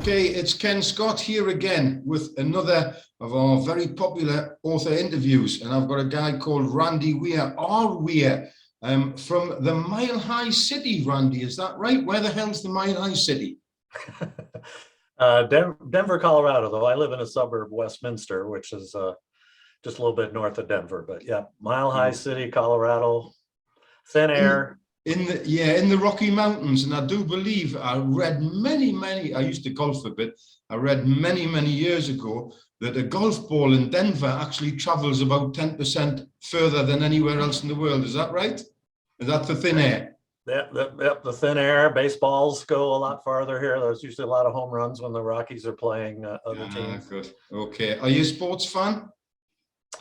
Okay, it's Ken Scott here again with another of our very popular author interviews. And I've got a guy called Randy Weir, R. Weir, from the Mile High City. Randy, is that right? Where the hell's the Mile High City? Denver, Colorado, though I live in a suburb, Westminster, which is just a little bit north of Denver. But yeah, Mile High City, Colorado, thin air. In the Rocky Mountains. And I do believe I read I used to golf a bit. I read many years ago that a golf ball in Denver actually travels about 10% further than anywhere else in the world. Is that right? Is that the thin air? Yeah, the thin air. Baseballs go a lot farther here. There's usually a lot of home runs when the Rockies are playing other teams. Good. Okay. Are you a sports fan?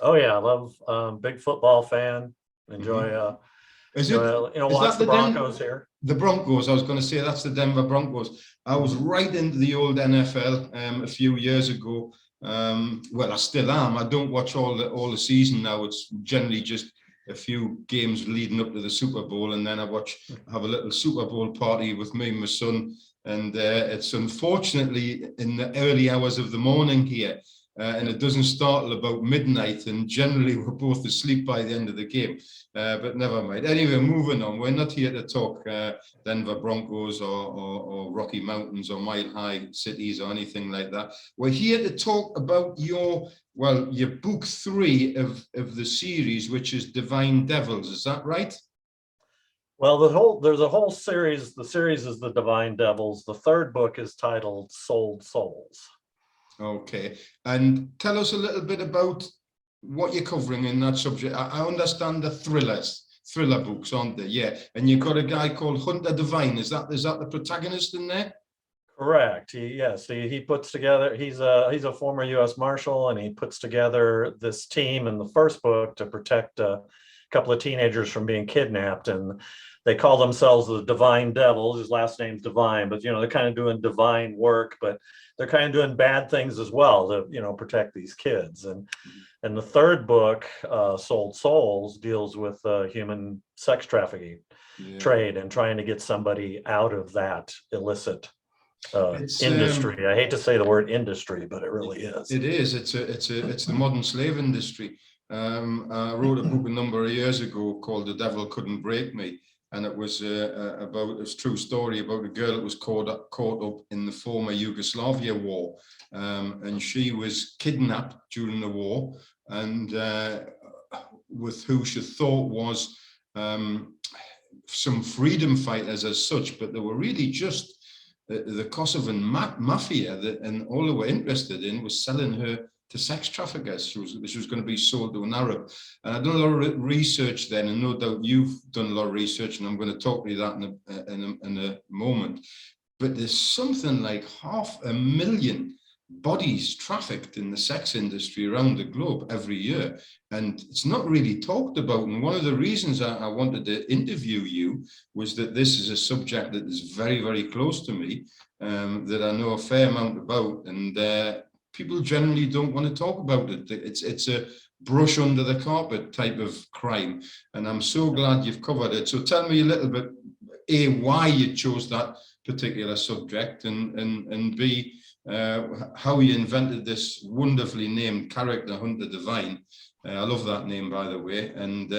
Oh yeah, I love big football fan. Enjoy watch the Broncos here. The Broncos, I was going to say that's the Denver Broncos. I was right into the old NFL a few years ago. Well, I still am. I don't watch all the season now. It's generally just a few games leading up to the Super Bowl, and then I have a little Super Bowl party with me and my son. And it's unfortunately in the early hours of the morning here. And it doesn't start till about midnight, and generally we're both asleep by the end of the game. But never mind. Anyway, moving on. We're not here to talk Denver Broncos or Rocky Mountains or Mile High Cities or anything like that. We're here to talk about your book 3 of the series, which is Divine Devils. Is that right? Well, there's a whole series. The series is the Divine Devils. The third book is titled Sold Souls. Okay, and tell us a little bit about what you're covering in that subject. I understand the thriller books, aren't they? Yeah, and you've got a guy called Hunter Divine. Is that the protagonist in there? Correct. He puts together. He's a former U.S. Marshal, and he puts together this team in the first book to protect a couple of teenagers from being kidnapped, and they call themselves the Divine Devils. His last name's Divine, but they're kind of doing divine work, but they're kind of doing bad things as well to protect these kids. And the third book, Sold Souls, deals with human sex trafficking trade and trying to get somebody out of that illicit industry. I hate to say the word industry, but it really is. It is. It's the modern slave industry. I wrote a book a number of years ago called The Devil Couldn't Break Me. And it was about a true story about a girl that was caught up in the former Yugoslavia war. And she was kidnapped during the war, and with who she thought was some freedom fighters as such, but they were really just the Kosovan mafia, and all they were interested in was selling her to sex traffickers. She was going to be sold to an Arab. And I've done a lot of research then, and no doubt you've done a lot of research, and I'm going to talk to you that in a moment. But there's something like 500,000 bodies trafficked in the sex industry around the globe every year, and it's not really talked about. And one of the reasons I wanted to interview you was that this is a subject that is very close to me, that I know a fair amount about, and people generally don't want to talk about it. It's a brush under the carpet type of crime, and I'm so glad you've covered it. So tell me a little bit, A, why you chose that particular subject, and B, how you invented this wonderfully named character, Hunter Divine. I love that name, by the way. And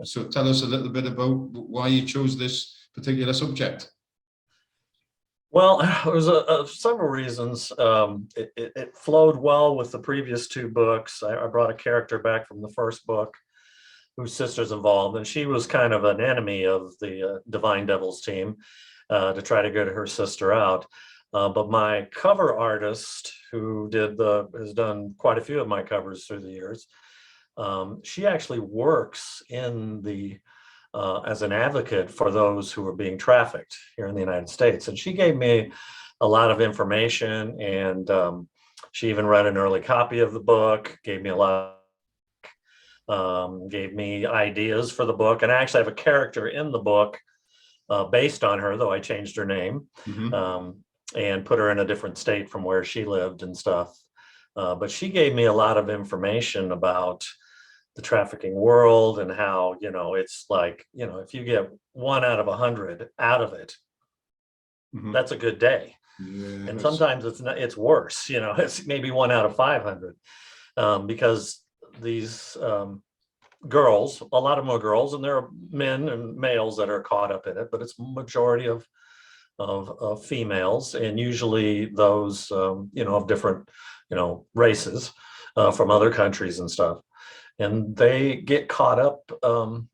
so tell us a little bit about why you chose this particular subject. Well, there was several reasons. It flowed well with the previous 2 books. I brought a character back from the first book whose sister's involved, and she was kind of an enemy of the Divine Devils team to try to get her sister out. But my cover artist, who has done quite a few of my covers through the years, she actually works in the as an advocate for those who are being trafficked here in the United States. And she gave me a lot of information, and she even read an early copy of the book, gave me gave me ideas for the book. And I actually have a character in the book based on her, though I changed her name and put her in a different state from where she lived and stuff. But she gave me a lot of information about the trafficking world, and how, it's like, if you get 1 out of 100 out of it, that's a good day. Yeah, And that's sometimes it's not, it's worse, you know, it's maybe 1 out of 500, because these girls, a lot of them are girls, and there are men and males that are caught up in it, but it's majority of females, and usually those you know, of different, you know, races, from other countries and stuff, and they get caught up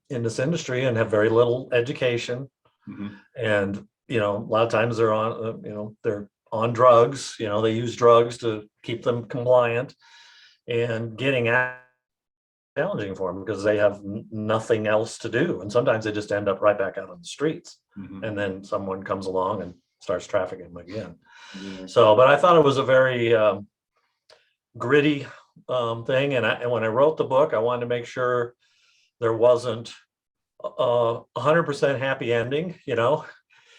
in this industry and have very little education, mhm. and you know, a lot of times they're on you know, they're on drugs, you know, they use drugs to keep them compliant, and getting out challenging for them because they have nothing else to do, and sometimes they just end up right back out on the streets, Mhm. and then someone comes along and starts trafficking them again. Yeah. So, but I thought it was a very gritty thing, and when I wrote the book, I wanted to make sure there wasn't a 100% happy ending,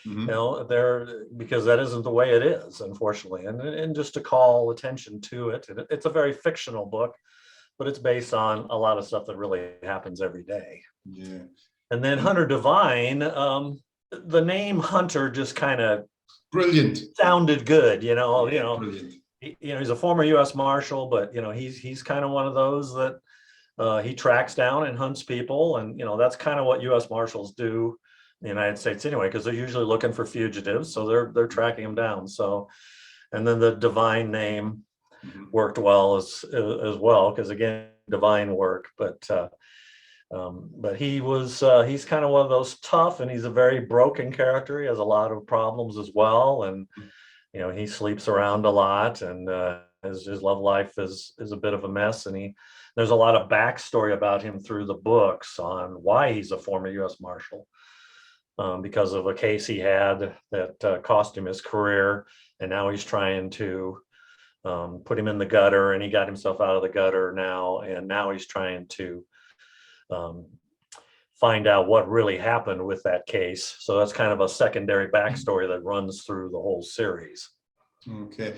Mhm. there, because that isn't the way it is, unfortunately, and just to call attention to it. And it's a very fictional book, but it's based on a lot of stuff that really happens every day. Yeah. And then And Hunter Divine, the name Hunter just kind of brilliant. sounded good, Yeah, brilliant. he's a former U.S. Marshal, but he's kind of one of those that he tracks down and hunts people, and that's kind of what U.S. Marshals do in the United States anyway, because they're usually looking for fugitives, so they're tracking them down. So, and then the Divine name Mhm. worked well as well, because again, divine work, but he's kind of one of those tough, and he's a very broken character. He has a lot of problems as well, and he sleeps around a lot, and his love life is a bit of a mess, and there's a lot of backstory about him through the books on why he's a former U.S. Marshal, because of a case he had that cost him his career, and now he's trying to put him in the gutter, and he got himself out of the gutter now, and now he's trying to um, find out what really happened with that case. So that's kind of a secondary backstory that runs through the whole series. Okay.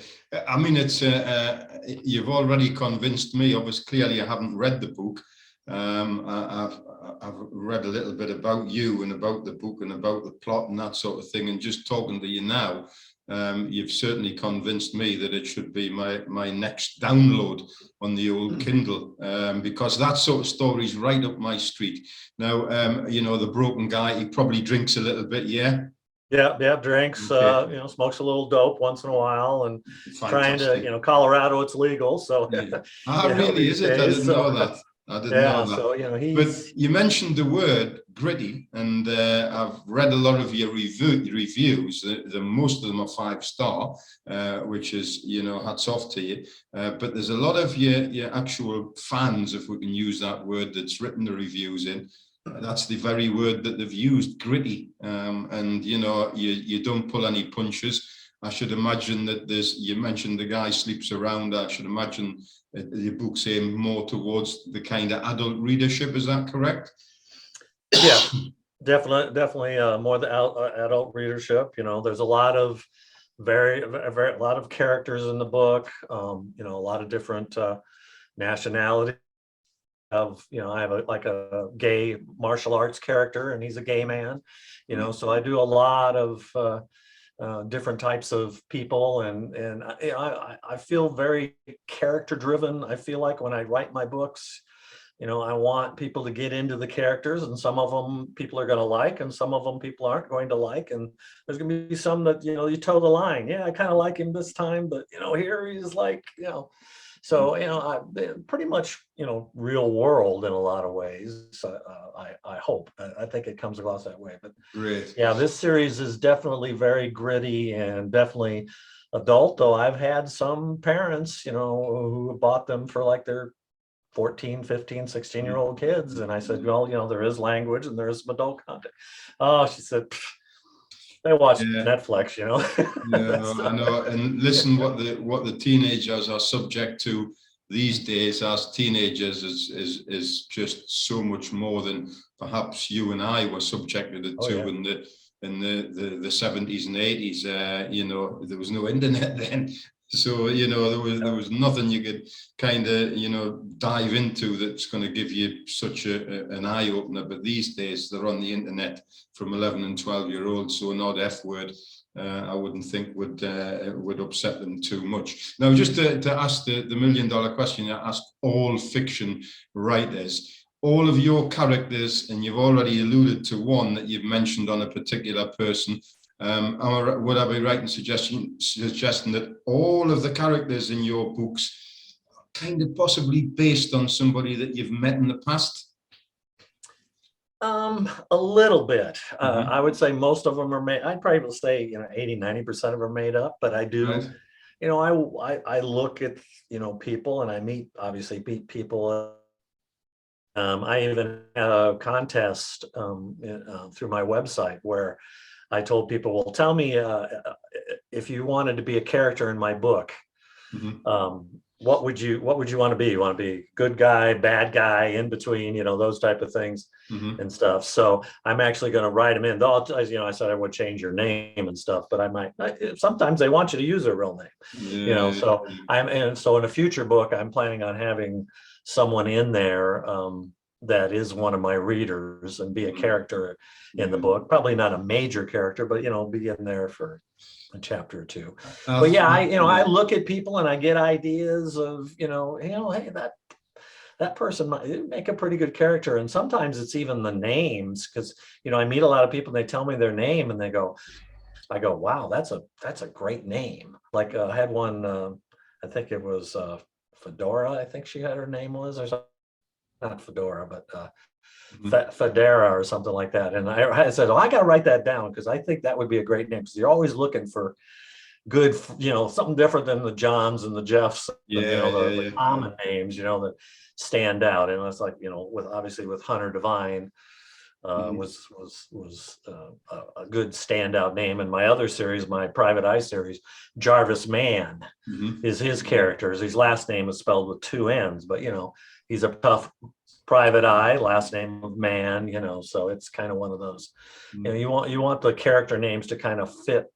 I mean, it's you've already convinced me. Obviously, clearly, I haven't read the book. I've read a little bit about you and about the book and about the plot and that sort of thing. And just talking to you now, you've certainly convinced me that it should be my next download on the old Kindle, because that sort of story is right up my street. Now, the broken guy, he probably drinks a little bit, yeah. Yeah, drinks, Okay. smokes a little dope once in a while, and trying Fantastic. to, Colorado, it's legal. So, Yeah. Really, these is it? I days. didn't know So, that. I didn't know yeah, that. so, But he's, you mentioned the word gritty, and I've read a lot of your reviews. Most of them are 5-star, which is, hats off to you. But there's a lot of your actual fans, if we can use that word, that's written the reviews in. That's the very word that they've used, gritty. And you don't pull any punches. I should imagine that you mentioned the guy sleeps around. I should imagine the book's aimed more towards the kind of adult readership. Is that correct? yes, definitely more the adult readership. There's a lot of a lot of characters in the book. A lot of different nationalities. I have a gay martial arts character, and he's a gay man. So I do a lot of different types of people, and I feel very character driven. I feel like when I write my books, I want people to get into the characters, and some of them people are going to like, and some of them people aren't going to like, and there's going to be some that you toe the line. Yeah, I kind of like him this time, but here he's like, so I pretty much real world in a lot of ways. I hope. I think it comes across that way. But Great. yeah, this series is definitely very gritty and definitely adult. Though I've had some parents, who bought them for like their 14, 15, 16-year-old kids, and I said, well, there is language and there is some adult content. Oh, she said, they watch Netflix, Yeah, I know. And listen, what the teenagers are subject to these days as teenagers is just so much more than perhaps you and I were subjected to in the 70s and 80s. There was no internet then. So, there was nothing you could kind of, dive into that's going to give you such an eye opener. But these days they're on the internet from 11 and 12-year-olds. So an odd F word, I wouldn't think would upset them too much. Now, just to ask the $1 million question, I ask all fiction writers, all of your characters, and you've already alluded to one that you've mentioned on a particular person. Would I be right in suggesting that all of the characters in your books are kind of possibly based on somebody that you've met in the past? A little bit. I would say most of them are made. I'd probably say 80-90% of them are made up. But I do, Right. I look at people, and I meet people. I even had a contest through my website where I told people, well, tell me if you wanted to be a character in my book, what would you want to be? You want to be good guy, bad guy, in between, those type of things and stuff. So I'm actually going to write them in. I said I would change your name and stuff, but sometimes they want you to use their real name, So so in a future book, I'm planning on having someone in there that is one of my readers and be a character in the book. Probably not a major character, but be in there for a chapter or two. But yeah, I look at people and I get ideas of hey, that person might make a pretty good character. And sometimes it's even the names, because I meet a lot of people and they tell me their name and I go, wow, that's a great name. Like I had one, I think it was Fedora, I think her name was, or something. Not Fedora, but Federa or something like that. And I said, I got to write that down, because I think that would be a great name, because you're always looking for good, something different than the Johns and the Jeffs, the common names, that stand out. And it's like, with Hunter Devine was a good standout name. And my other series, my Private Eye series, Jarvis Mann is his character. His last name is spelled with 2 N's, but he's a tough private eye, last name of Mann, so it's kind of one of those. You want the character names to kind of fit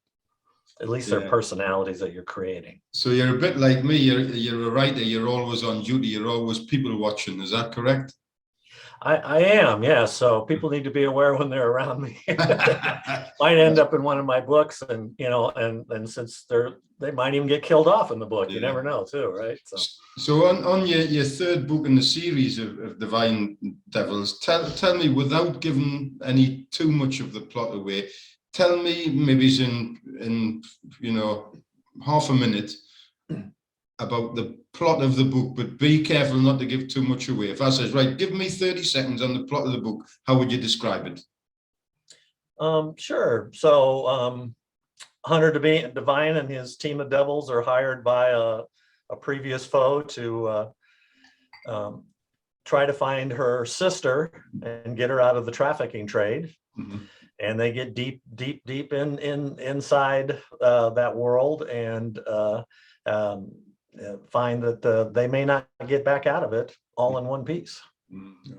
at least their personalities that you're creating. So you're a bit like me. You're a writer. You're always on duty. You're always people watching. Is that correct? I am, yeah. So people need to be aware when they're around me. Might end up in one of my books, and and since they might even get killed off in the book. You never know, too, right? So on your third book in the series of Divine Devils, tell me, without giving any too much of the plot away, tell me maybe in half a minute about the plot of the book, but be careful not to give too much away. If I says, right, give me 30 seconds on the plot of the book, how would you describe it? Sure. So Hunter Devine and his team of devils are hired by a previous foe to try to find her sister and get her out of the trafficking trade. And they get deep inside that world and find that they may not get back out of it all in one piece.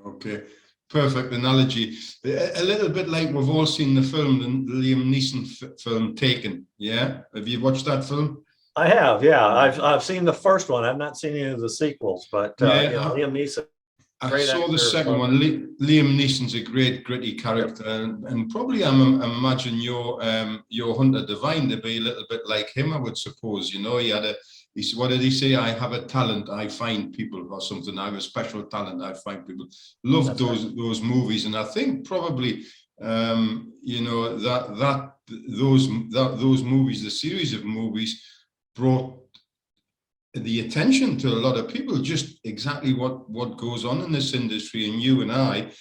Okay, perfect analogy. A little bit like we've all seen the film, the Liam Neeson film Taken. Yeah, have you watched that film? I have, yeah. I've seen the first one. I've not seen any of the sequels, but Liam Neeson. I saw the second one. Liam Neeson's a great, gritty character, and probably I imagine your Hunter Devine to be a little bit like him. I would suppose. What did he say? I have a talent, I find people, or something. I have a special talent, I find people. Loved those movies, and I think probably those movies, the series of movies, brought the attention to a lot of people, just exactly what goes on in this industry. And you and I,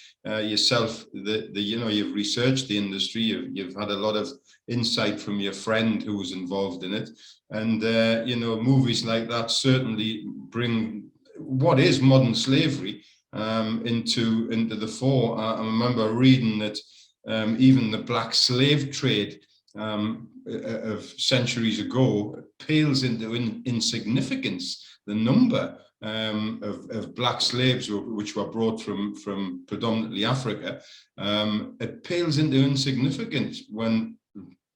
yourself, you've researched the industry, you've had a lot of insight from your friend who was involved in it, and movies like that certainly bring what is modern slavery into the fore. I remember reading that even the black slave trade of centuries ago pales into insignificance. The number of black slaves which were brought from predominantly Africa, it pales into insignificance when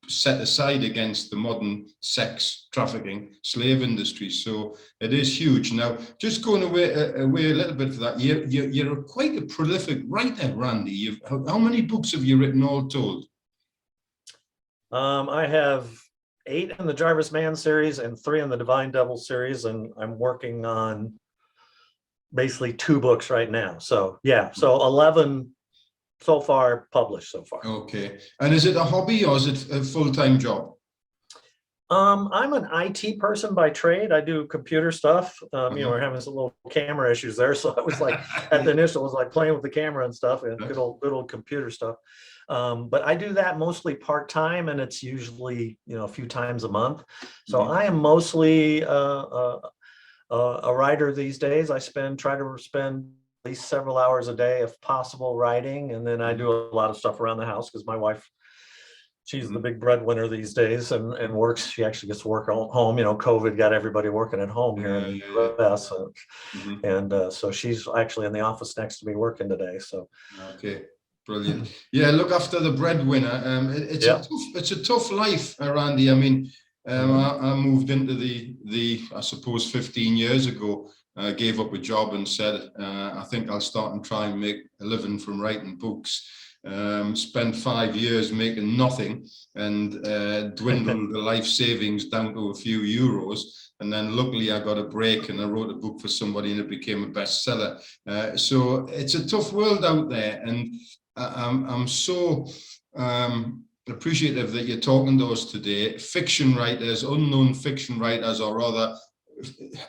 set aside against the modern sex trafficking slave industry. So it is huge. Now, just going away a little bit for that, you're quite a prolific writer, Randy. How many books have you written all told? I have 8 in the Jarvis Man series and 3 in the Divine Devil series, and I'm working on basically 2 books right now. So yeah, so 11 so far published so far. Okay. And is it a hobby or is it a full-time job? I'm an IT person by trade. I do computer stuff. You know, we're having some little camera issues there. So I was like, at the initial, it was like playing with the camera and stuff, and good old computer stuff. But I do that mostly part-time, and it's usually, you know, a few times a month. So I am mostly a writer these days. Try to spend at least several hours a day, if possible, writing. And then I do a lot of stuff around the house because my wife, she's the big breadwinner these days, and works. She actually gets to work at home. You know, COVID got everybody working at home here in the US. And so she's actually in the office next to me working today. So. Okay. Brilliant. Yeah, look after the breadwinner. It's a tough life, Randy. I mean, I moved into the I suppose 15 years ago. I gave up a job and said, I think I'll start and try and make a living from writing books. Spent 5 years making nothing and dwindled the life savings down to a few euros. And then luckily I got a break and I wrote a book for somebody and it became a bestseller. So it's a tough world out there. And I'm so appreciative that you're talking to us today. Fiction writers, unknown fiction writers, or rather,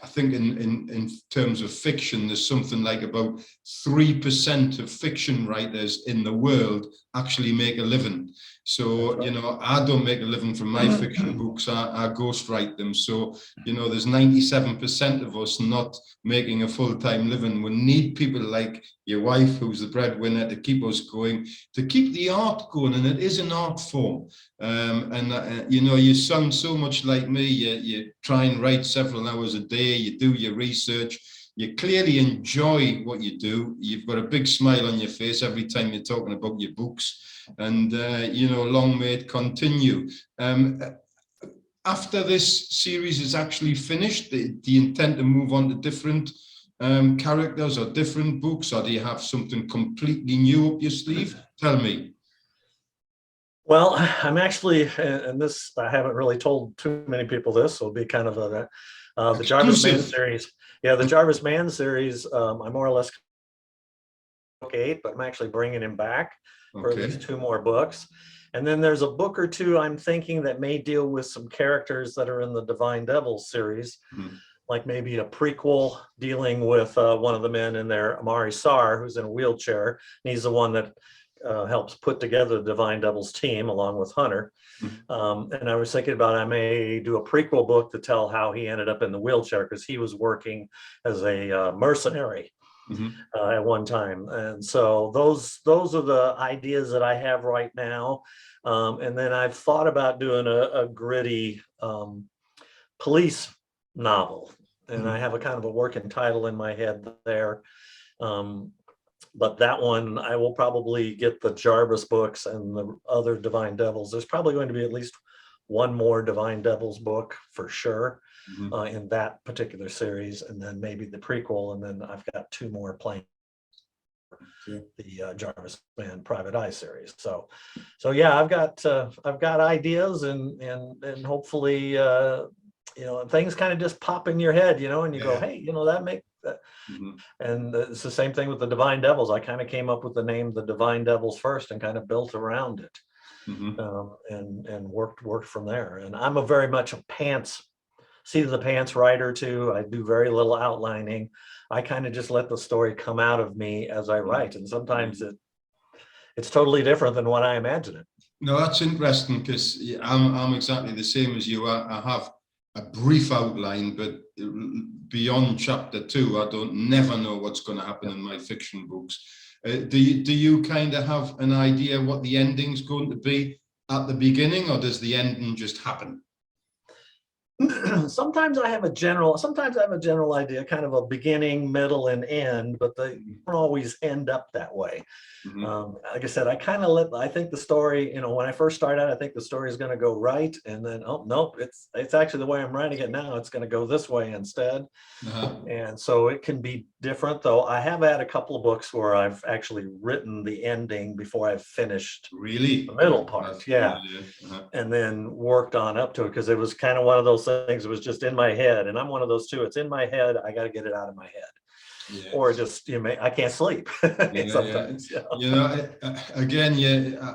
I think in terms of fiction, there's something like about 3% of fiction writers in the world actually make a living. So, you know, I don't make a living from my fiction books, I ghostwrite them. So, you know, there's 97% of us not making a full-time living. We need people like your wife, who's the breadwinner, to keep us going, to keep the art going. And it is an art form. You know, you sound so much like me. You try and write several hours a day, you do your research, you clearly enjoy what you do. You've got a big smile on your face every time you're talking about your books. And, you know, long may it continue. After this series is actually finished, do you intend to move on to different characters or different books, or do you have something completely new up your sleeve? Tell me. Well, I'm actually, and this, I haven't really told too many people this, so it'll be kind of the Jarvis Man series. Yeah, the Jarvis Man series, I more or less book 8, but I'm actually bringing him back for at least 2 more books. And then there's a book or 2 I'm thinking that may deal with some characters that are in the Divine Devil series, like maybe a prequel dealing with one of the men in there, Amari Sar, who's in a wheelchair. And he's the one that helps put together the Divine Devils team along with Hunter. And I was thinking about I may do a prequel book to tell how he ended up in the wheelchair, because he was working as a mercenary at one time. And so those are the ideas that I have right now. And then I've thought about doing a gritty police novel, and I have a kind of a working title in my head there. But that one, I will probably get the Jarvis books and the other Divine Devils. There's probably going to be at least one more Divine Devils book for sure in that particular series, and then maybe the prequel, and then I've got 2 more planned. The Jarvis Man Private Eye series. So yeah, I've got ideas, and hopefully you know, things kind of just pop in your head, you know, and you go, hey, you know, that make that. And it's the same thing with the Divine Devils. I kind of came up with the name the Divine Devils first and kind of built around it, and worked from there. And I'm a very much a seat of the pants writer too. I do very little outlining. I kind of just let the story come out of me as I write, and sometimes it's totally different than what I imagine it. No, that's interesting, because I'm exactly the same as you. I have a brief outline, but beyond chapter 2, I never know what's going to happen in my fiction books. Do you kind of have an idea what the ending's going to be at the beginning, or does the ending just happen? Sometimes I have a general idea, kind of a beginning, middle, and end, but they don't always end up that way. Like I said, I think the story, when I first start out, I think the story is going to go right. And then, oh, nope, it's actually the way I'm writing it now. It's going to go this way instead. And so it can be different, though. I have had a couple of books where I've actually written the ending before I've finished Really? the middle part. Yeah. And then worked on up to it, because it was kind of one of those things. It was just in my head. And I'm one of those too. It's in my head. I got to get it out of my head. Yeah. Or just I can't sleep sometimes. Yeah. Again,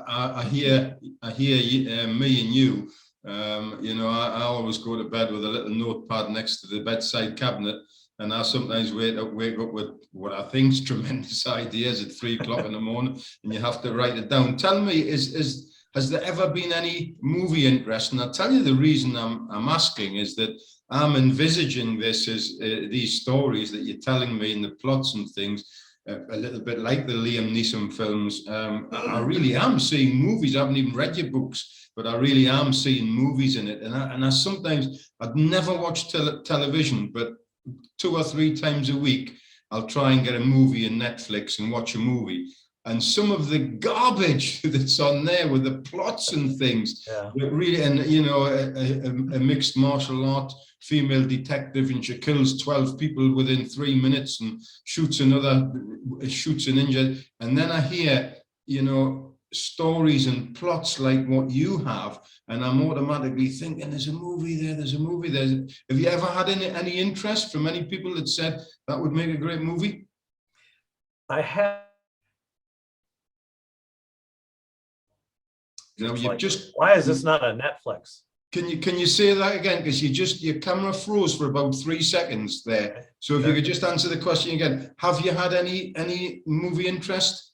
I hear me and you. I always go to bed with a little notepad next to the bedside cabinet, and I sometimes wake up with what I think is tremendous ideas at 3 o'clock in the morning, and you have to write it down. Tell me, has there ever been any movie interest? And I'll tell you the reason I'm asking is that I'm envisaging this as these stories that you're telling me, and the plots and things, a little bit like the Liam Neeson films. I really am seeing movies. I haven't even read your books, but I really am seeing movies in it. And I sometimes, I'd never watch television, but 2 or 3 times a week, I'll try and get a movie in Netflix and watch a movie. And some of the garbage that's on there with the plots and things, that really, and a mixed martial art female detective, and she kills 12 people within 3 minutes and shoots an injured. And then I hear, stories and plots like what you have, and I'm automatically thinking, there's a movie there. Have you ever had any interest from any people that said that would make a great movie? I have. Why is this not a Netflix? Can you say that again? Because your camera froze for about 3 seconds there. So if you could just answer the question again. Have you had any movie interest?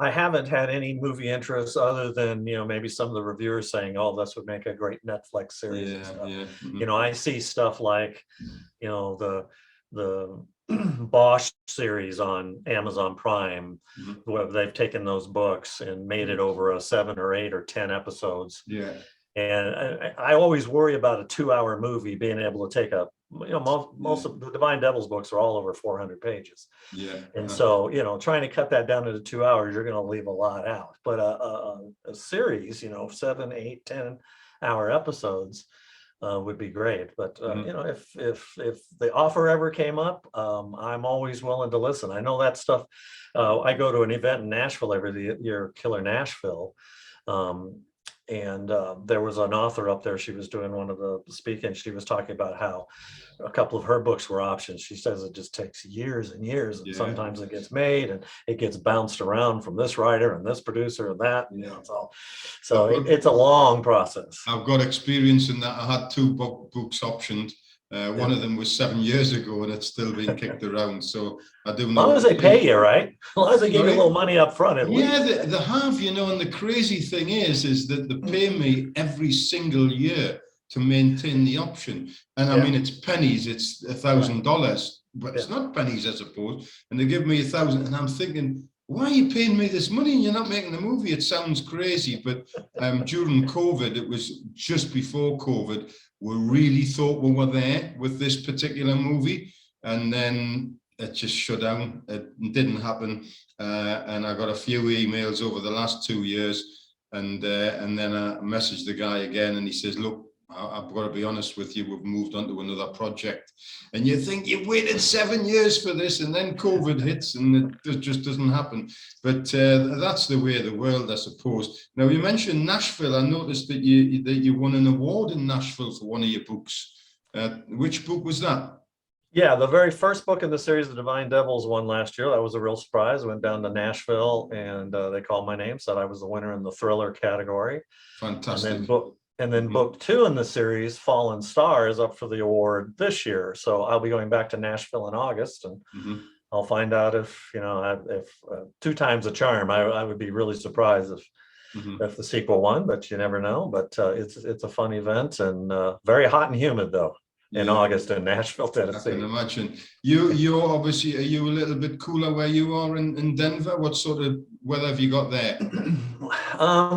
I haven't had any movie interest other than, maybe some of the reviewers saying, oh, this would make a great Netflix series. And stuff. Mm-hmm. I see stuff like, the Bosch series on Amazon Prime, where they've taken those books and made it over a 7 or 8 or 10 episodes. Yeah. And I always worry about a 2-hour movie being able to take most of the Divine Devils books are all over 400 pages. Yeah. And so, trying to cut that down into 2 hours, you're going to leave a lot out. But a series, 7, 8, 10-hour episodes would be great. But if the offer ever came up, I'm always willing to listen. I know that stuff. I go to an event in Nashville every year, Killer Nashville. And there was an author up there. She was doing one of the speaking. She was talking about how a couple of her books were options. She says it just takes years and years. And sometimes it gets made and it gets bounced around from this writer and this producer and that. It's all. So it's a long process. I've got experience in that. I had 2 books optioned. One of them was 7 years ago, and it's still being kicked around. So I do know. As long as they pay you, right? As long as they give you a little money up front, at least. Yeah, they have, and the crazy thing is that they pay me every single year to maintain the option. And I mean, it's pennies. It's $1,000, but it's not pennies, I suppose. And they give me 1,000, and I'm thinking, why are you paying me this money and you're not making the movie? It sounds crazy, but during COVID, it was just before COVID, we really thought we were there with this particular movie, and then it just shut down. It didn't happen, and I got a few emails over the last 2 years, and then I messaged the guy again, and he says, look, I've got to be honest with you, we've moved on to another project. And you think you've waited 7 years for this, and then COVID hits and it just doesn't happen. But that's the way of the world, I suppose. Now, you mentioned Nashville. I noticed that you won an award in Nashville for one of your books. Which book was that? Yeah, the very first book in the series, The Divine Devils, won last year. That was a real surprise. I went down to Nashville and they called my name, said I was the winner in the thriller category. Fantastic. And then book 2 in the series, Fallen Star, is up for the award this year. So I'll be going back to Nashville in August, and I'll find out if 2 times a charm. I would be really surprised if the sequel won, but you never know. But it's a fun event, and very hot and humid though in August in Nashville, Tennessee. I can imagine. You're obviously, are you a little bit cooler where you are in Denver? What sort of weather have you got there?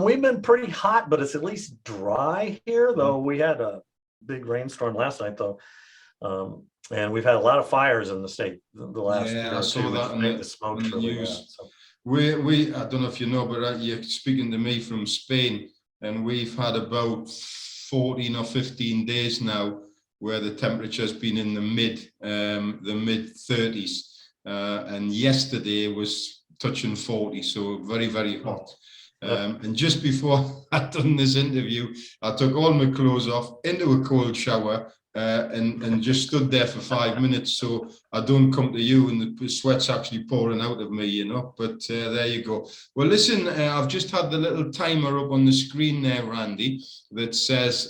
We've been pretty hot, but it's at least dry here, though. We had a big rainstorm last night though. And we've had a lot of fires in the state the last year I or saw two, that which made the smoke on the really bad. news. So. We I don't know if you know, but you're speaking to me from Spain, and we've had about 14 or 15 days now where the temperature's been in the mid 30s, and yesterday was touching 40, so very, very hot. And just before I'd done this interview, I took all my clothes off into a cold shower and just stood there for 5 minutes, so I don't come to you and the sweat's actually pouring out of me, you know. But there you go. Well, listen, I've just had the little timer up on the screen there, Randy, that says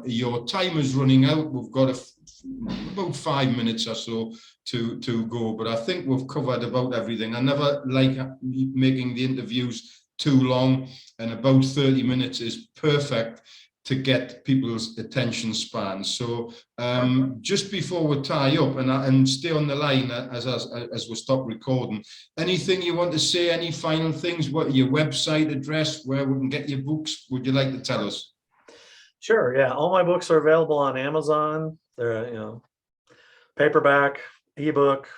your time is running out. We've got about 5 minutes or so to go, but I think we've covered about everything. I never like making the interviews too long, and about 30 minutes is perfect to get people's attention span. So just before we tie up and stay on the line as we stop recording, anything you want to say, any final things, what your website address, where we can get your books, would you like to tell us? Sure, yeah, all my books are available on Amazon. They're, paperback, ebook,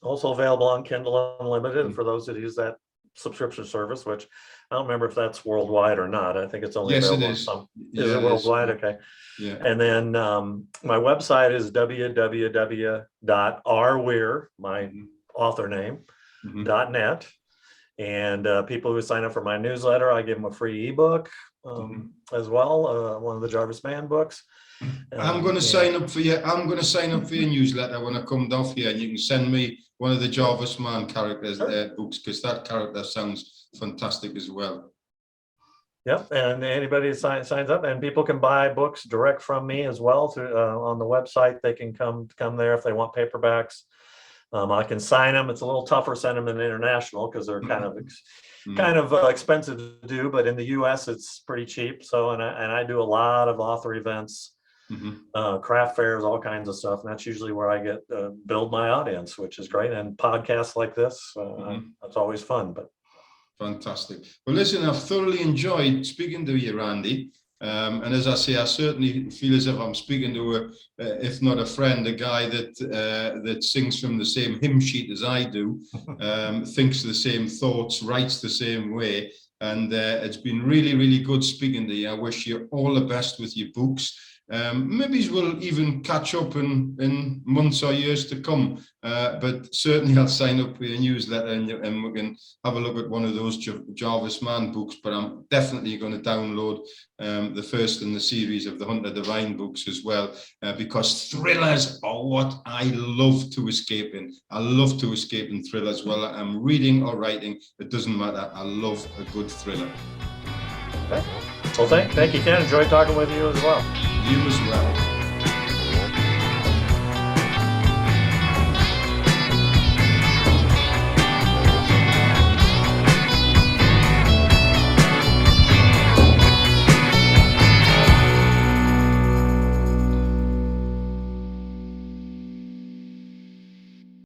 also available on Kindle Unlimited for those that use that subscription service, which I don't remember if that's worldwide or not. I think it's only available on some. Is it worldwide? Okay. Yeah. And then my website is www.rweir, my author name, .net. And people who sign up for my newsletter, I give them a free ebook as well, one of the Jarvis Mann books. I'm going to sign up for you. I'm going to sign up for your newsletter when I come off here, and you can send me one of the Jarvis Mann characters books, because that character sounds fantastic as well. Yep, and anybody signs up, and people can buy books direct from me as well through on the website. They can come there if they want paperbacks. I can sign them. It's a little tougher sending them in international because they're kind of expensive to do, but in the U.S. it's pretty cheap. So and I do a lot of author events, craft fairs, all kinds of stuff, and that's usually where I get build my audience, which is great. And podcasts like this, that's always fun. But fantastic. Well, listen, I've thoroughly enjoyed speaking to you, Randy. And as I say, I certainly feel as if I'm speaking to if not a friend, a guy that sings from the same hymn sheet as I do, thinks the same thoughts, writes the same way. And it's been really, really good speaking to you. I wish you all the best with your books. Maybe we'll even catch up in months or years to come, but certainly I'll sign up for your newsletter and we can have a look at one of those Jarvis Mann books. But I'm definitely going to download the first in the series of the Hunter Divine books as well, because thrillers are what I love to escape in. I love to escape in thrillers. Well, I'm reading or writing, it doesn't matter. I love a good thriller. Okay. Well, thank you, Ken. Enjoyed talking with you as well. You as well.